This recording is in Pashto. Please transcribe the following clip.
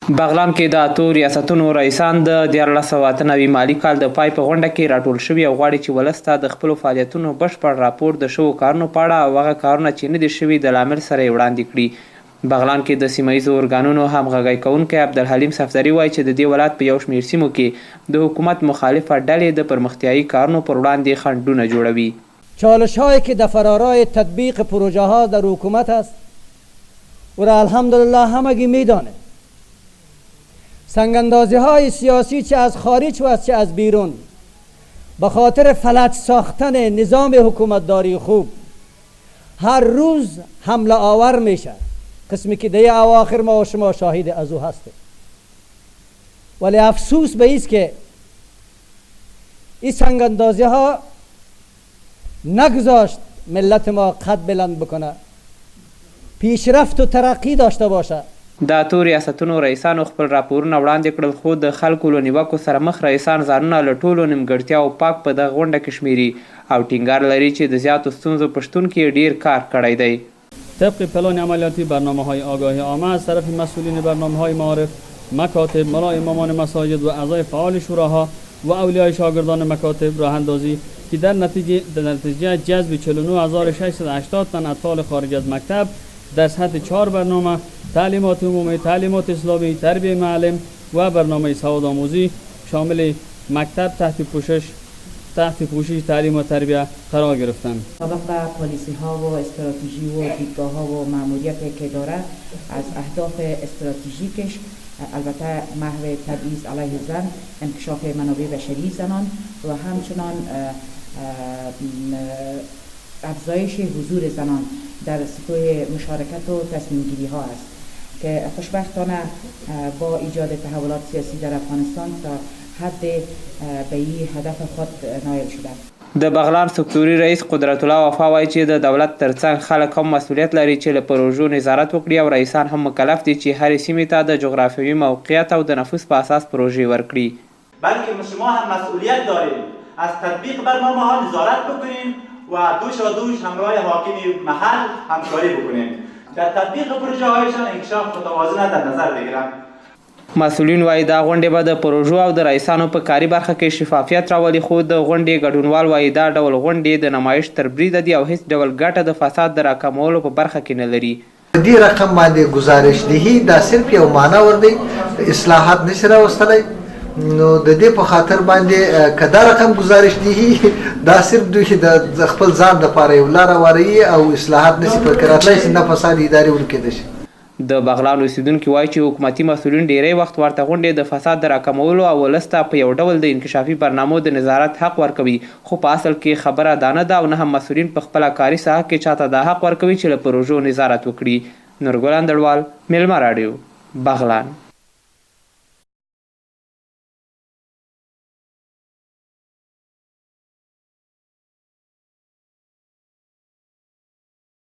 بغلان کې د اتو ریاستونو ريیسان د 1498 مالي کال د پای په غونډه کې راټول شوي او غواړي چې ولس ته د خپلو فعالیتونو بشپړ راپور د شوو کارونو په اړه او هغه کارونه چې نه دي شوي د لامل سره یې وړاندې کړي. بغلان کې د سیمه ییزو ارګانونو همغږی کوونکی عبدالحلیم صفدري وایي چې د دې ولایت په یو شمېر سیمو کې د حکومت مخالفه ډلې د پرمختیایي کارونو پر وړاندې خنډونه جوړوي. چالش‌هایی که در فرارای تطبیق پروژه‌ها در حکومت است و را الحمدلله همگی می‌دانه. سنگ‌اندازی‌های سیاسی چه از خارج و چه از بیرون به خاطر فلج ساختن نظام حکومتداری خوب هر روز حمله آور میشه، قسمی که در اواخر ما و شما شاهد از او هستیم. ولی افسوس به ایست که این سنگ‌اندازی‌ها نگذاشت ملت ما قد بلند بکنه، پیشرفت و ترقی داشته باشه. د اتو ریاستونو ريیسانو خپل راپورونه وړاندې کړل، خو د خلکو له نیوکو سره مخ ريیسان ځانونه له ټولو نیمګړتیاو پاک په دغه غونډه کې شمیري او ټینګار لري چې د زیاتو ستونزو په شتون کې ډیر کار کړی دی. طبق پلان عملیاتی برنامه‌های آگاهی عامه از طرف مسئولین برنامه‌های معارف، مکاتب، ملا امامان مساجد و اعضای فعال شوراها و اولیای شاگردان مکاتب راه اندازی که در نتیجه جذب 49680 تن اطفال خارج از مکتب در سطح 4 برنامه تعلیمات عمومی، تعلیمات اسلامی، تربیه معلم و برنامه سوادآموزی شامل مکتب تحت پوشش تعلیم و تربیه قرار گرفتند. طبق پالیسی ها و استراتژی و دیدگاه ها و ماموریتی که داره از اهداف استراتژیکش البته محو تبعیض علیه زن، انکشاف منابع بشری زنان و همچنان افزایش حضور زنان در سطوح مشارکت و تصمیم گیری ها است که خوشبختانه با ایجاد تحولات سیاسی در افغانستان تا حد به این هدف خود نایل شده. د بغلان سکتوري رئیس قدرت الله وفا وایي چې د دولت ترڅنګ خلک هم مسؤلیت لري چې له پروژو نظارت وکړي او رئیسان هم مکلف دي چې هرې سیمې ته د جغرافیوي موقعیت او د نفوس په اساس پروژې ورکړي. بلکه شما هم مسئولیت دارید از تطبیق برنامه ها نظارت بکنید و دوش همراه حاکم محل همکاری بکنید در تطبیق پروژه هایشان انکشاف متوازنه در نظر بگیرند. مسئولین وایي دا غونډې به د پروژو او د رئیسانو په کاري برخه کې شفافیت راولي، خو د غونډې ګډونوال وایي دا ډول غونډې د نمایش تر بریده دي او هیڅ ډول ګټه د فساد د راکمولو په برخه کې نه لري. دې رقم باندې گزارشدهي دا صرف یو معنا ور دی، اصلاحات نشي راوستلی. نو د دې په خاطر باندې که دا رقم گزارشدهي دا صرف دوی د خپل ځان دپاره یو لاره وروي او اصلاحات نشي پکې راتلی چې نه فساد ادارې ورکېدی شي. د بغلان اوسیدونکي وایي چې حکومتي مسؤلین ډیری وخت ورته غونډې د فساد د راکمولو او ولس ته په یو ډول د انکشافي برنامو د نظارت حق ورکوي، خو په اصل کې خبره دا نه ده او نه هم مسؤلین په خپله کاري ساحه کې چاته دا حق ورکوي چې له پروژو نظارت وکړي. نورګل اندړوال، میلمه راډیو، بغلان.